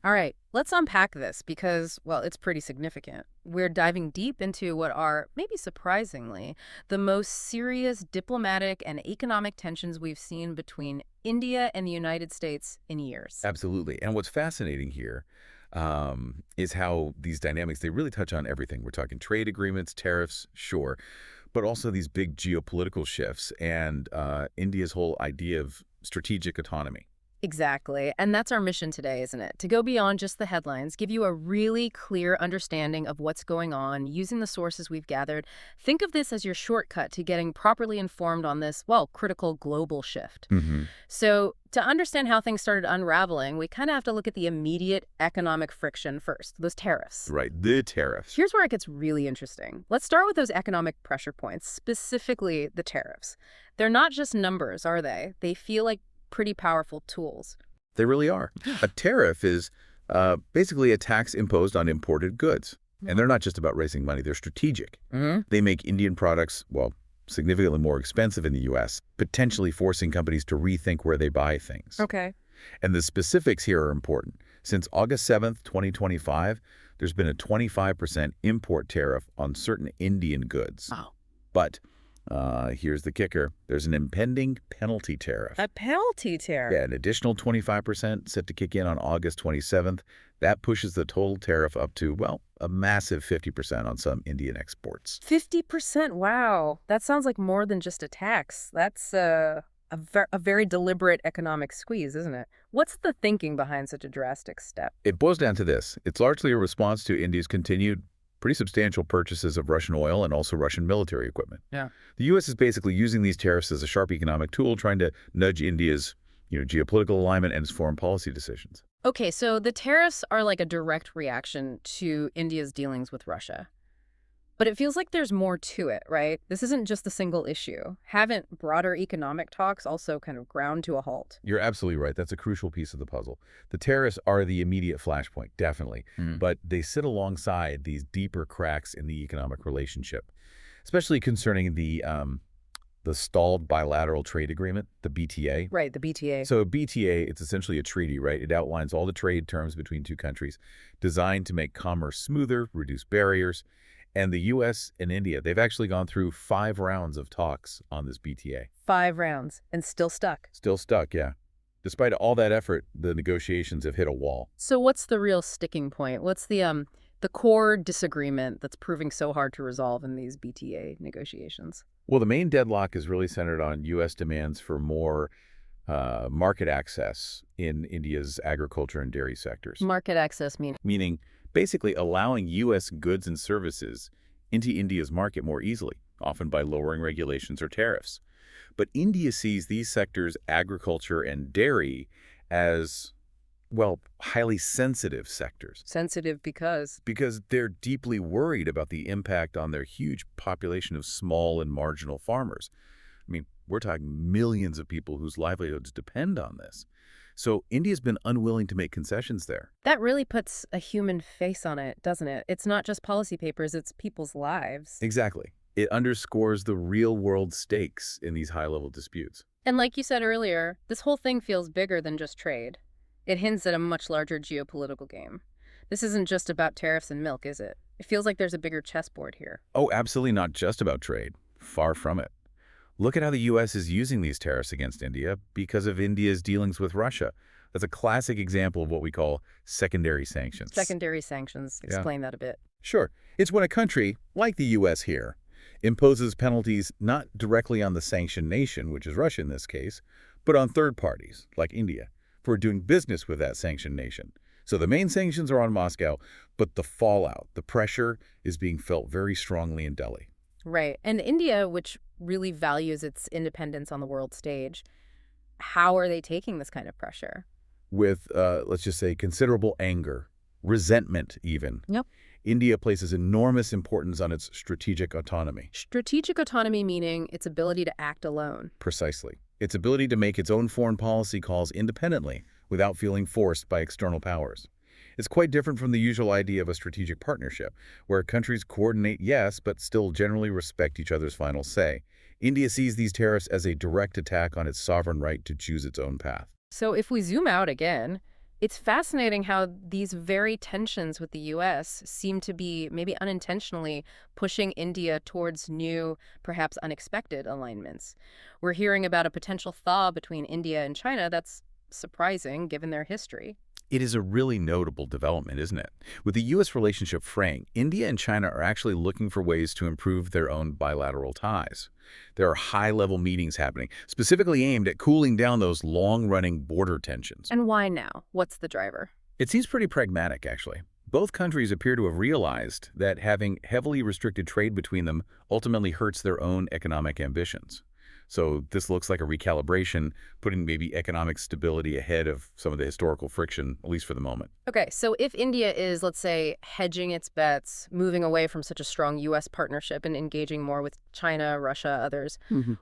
All right, let's unpack this because, well, it's pretty significant. We're diving deep into what are, maybe surprisingly, the most serious diplomatic and economic tensions we've seen between India and the United States in years. Absolutely. And what's fascinating here is how these dynamics, they really touch on everything. We're talking trade agreements, tariffs, sure, but also these big geopolitical shifts and India's whole idea of strategic autonomy. Exactly. And that's our mission today, isn't it? To go beyond just the headlines, give you a really clear understanding of what's going on using the sources we've gathered. Think of this as your shortcut to getting properly informed on this, well, critical global shift. Hmm. So, to understand how things started unraveling, we kind of have to look at the immediate economic friction first, those tariffs. Right, the tariffs. Here's where it gets really interesting. Let's start with those economic pressure points, specifically the tariffs. They're not just numbers, are they? They feel like pretty powerful tools. They really are. A tariff is basically a tax imposed on imported goods. And they're not just about raising money, they're strategic. Hmm. They make Indian products, well, significantly more expensive in the U.S., potentially forcing companies to rethink where they buy things. Okay. And the specifics here are important. Since August 7th, 2025, there's been a 25% import tariff on certain Indian goods. Oh. But here's the kicker. There's an impending penalty tariff. A penalty tariff. Yeah, an additional 25% set to kick in on August 27th. That pushes the total tariff up to, well, a massive 50% on some Indian exports. 50%. Wow. That sounds like more than just a tax. That's a very deliberate economic squeeze, isn't it? What's the thinking behind such a drastic step? It boils down to this. It's largely a response to India's continued pretty substantial purchases of Russian oil and also Russian military equipment. Yeah. The U.S. is basically using these tariffs as a sharp economic tool, trying to nudge India's geopolitical alignment and its foreign policy decisions. Okay, so the tariffs are like a direct reaction to India's dealings with Russia. But it feels like there's more to it, right? This isn't just a single issue. Haven't broader economic talks also kind of ground to a halt? You're absolutely right. That's a crucial piece of the puzzle. The tariffs are the immediate flashpoint, definitely, but they sit alongside these deeper cracks in the economic relationship, especially concerning the stalled bilateral trade agreement, the BTA. Right, the BTA. So a BTA, it's essentially a treaty, right? It outlines all the trade terms between two countries designed to make commerce smoother, reduce barriers. And the U.S. and India, they've actually gone through 5 rounds of talks on this BTA. 5 rounds and still stuck. Still stuck, yeah. Despite all that effort, the negotiations have hit a wall. So what's the real sticking point? What's the core disagreement that's proving so hard to resolve in these BTA negotiations? Well, the main deadlock is really centered on U.S. demands for more market access in India's agriculture and dairy sectors. Market access Meaning basically allowing U.S. goods and services into India's market more easily, often by lowering regulations or tariffs. But India sees these sectors, agriculture and dairy, as, well, highly sensitive sectors. sensitive because Because they're deeply worried about the impact on their huge population of small and marginal farmers. I mean, we're talking millions of people whose livelihoods depend on this. So India's been unwilling to make concessions there. that really puts a human face on it, doesn't it? It's not just policy papers, it's people's lives. Exactly. It underscores the real-world stakes in these high-level disputes. And like you said earlier, this whole thing feels bigger than just trade. It hints at a much larger geopolitical game. This isn't just about tariffs and milk, is it? It feels like there's a bigger chessboard here. Oh, absolutely not just about trade. Far from it. Look at how the U.S. is using these tariffs against India because of India's dealings with Russia. That's a classic example of what we call secondary sanctions. Secondary sanctions. Explain that a bit. Sure. It's when a country, like the U.S. here, imposes penalties not directly on the sanctioned nation, which is Russia in this case, but on third parties, like India, for doing business with that sanctioned nation. So the main sanctions are on Moscow, but the fallout, the pressure, is being felt very strongly in Delhi. Right. And India, which really values its independence on the world stage, how are they taking this kind of pressure? With, let's just say, considerable anger, resentment even. Yep. India places enormous importance on its strategic autonomy. Strategic autonomy meaning its ability to act alone. Precisely. Its ability to make its own foreign policy calls independently without feeling forced by external powers. It's quite different from the usual idea of a strategic partnership, where countries coordinate, yes, but still generally respect each other's final say. India sees these tariffs as a direct attack on its sovereign right to choose its own path. So if we zoom out again, It's fascinating how these very tensions with the US seem to be maybe unintentionally pushing India towards new, perhaps unexpected alignments. We're hearing about a potential thaw between India and China that's surprising given their history. It is a really notable development, isn't it? With the U.S. relationship fraying, India and China are actually looking for ways to improve their own bilateral ties. There are high-level meetings happening, specifically aimed at cooling down those long-running border tensions. And why now? What's the driver? It seems pretty pragmatic, actually. Both countries appear to have realized that having heavily restricted trade between them ultimately hurts their own economic ambitions. So this looks like a recalibration, putting maybe economic stability ahead of some of the historical friction, at least for the moment. Okay, so if India is, let's say, hedging its bets, moving away from such a strong U.S. partnership and engaging more with China, Russia, others,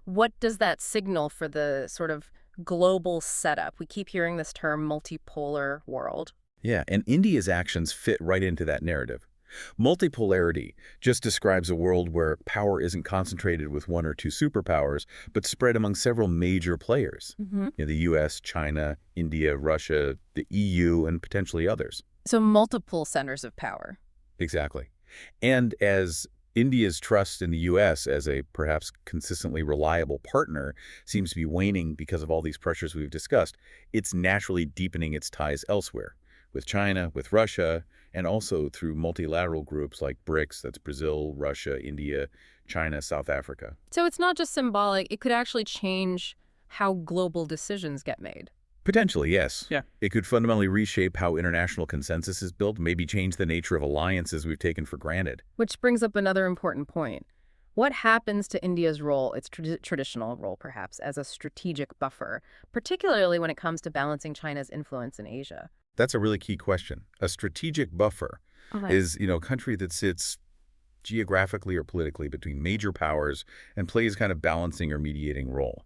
what does that signal for the sort of global setup? We keep hearing this term multipolar world. Yeah, and India's actions fit right into that narrative. Multipolarity just describes a world where power isn't concentrated with one or two superpowers, but spread among several major players. The US, China, India, Russia, the EU, and potentially others. So multiple centers of power. Exactly. And as India's trust in the U.S. as a perhaps consistently reliable partner seems to be waning because of all these pressures we've discussed, it's naturally deepening its ties elsewhere, with China, with Russia, and also through multilateral groups like BRICS, that's Brazil, Russia, India, China, South Africa. So it's not just symbolic, it could actually change how global decisions get made. Potentially, yes. Yeah. It could fundamentally reshape how international consensus is built, maybe change the nature of alliances we've taken for granted. Which brings up another important point. What happens to India's role, its traditional role perhaps, as a strategic buffer, particularly when it comes to balancing China's influence in Asia? That's a really key question. A strategic buffer Okay. is, a country that sits geographically or politically between major powers and plays kind of balancing or mediating role.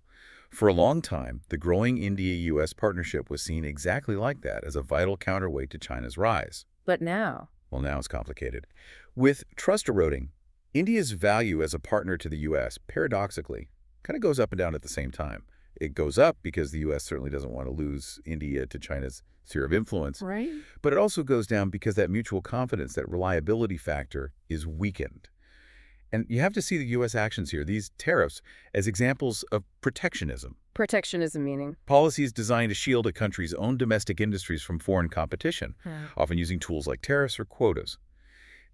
For a long time, the growing India-U.S. partnership was seen exactly like that, as a vital counterweight to China's rise. But now, Well, now it's complicated. With trust eroding, India's value as a partner to the U.S., paradoxically, kind of goes up and down at the same time. It goes up because the U.S. certainly doesn't want to lose India to China's sphere of influence, right? but it also goes down because that mutual confidence, that reliability factor, is weakened. And you have to see the U.S. actions here, these tariffs, as examples of protectionism. Protectionism meaning. Policies designed to shield a country's own domestic industries from foreign competition, Yeah. often using tools like tariffs or quotas.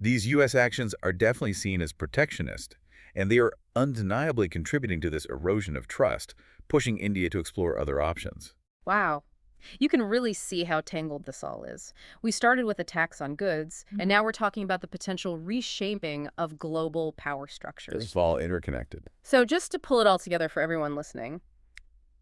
These U.S. actions are definitely seen as protectionist, and they are undeniably contributing to this erosion of trust, pushing India to explore other options. Wow. You can really see how tangled this all is. We started with a tax on goods, and now we're talking about the potential reshaping of global power structures. It's all interconnected. So just to pull it all together for everyone listening,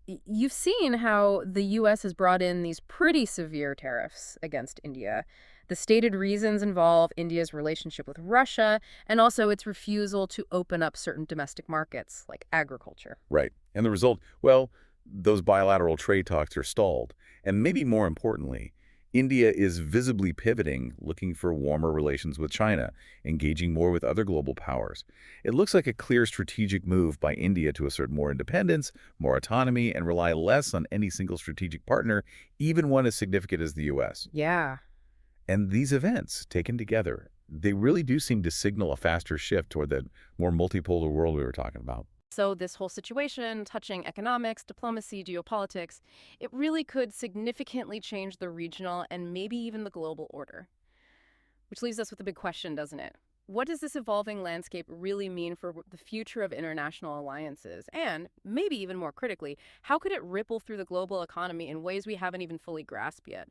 you've seen how the U.S. has brought in these pretty severe tariffs against India. The stated reasons involve India's relationship with Russia and also its refusal to open up certain domestic markets, like agriculture. Right. And the result, well, those bilateral trade talks are stalled. And maybe more importantly, India is visibly pivoting, looking for warmer relations with China, engaging more with other global powers. It looks like a clear strategic move by India to assert more independence, more autonomy, and rely less on any single strategic partner, even one as significant as the U.S. Yeah. And these events, taken together, they really do seem to signal a faster shift toward that more multipolar world we were talking about. So this whole situation, touching economics, diplomacy, geopolitics, it really could significantly change the regional and maybe even the global order. Which leaves us with a big question, doesn't it? What does this evolving landscape really mean for the future of international alliances? And, maybe even more critically, how could it ripple through the global economy in ways we haven't even fully grasped yet?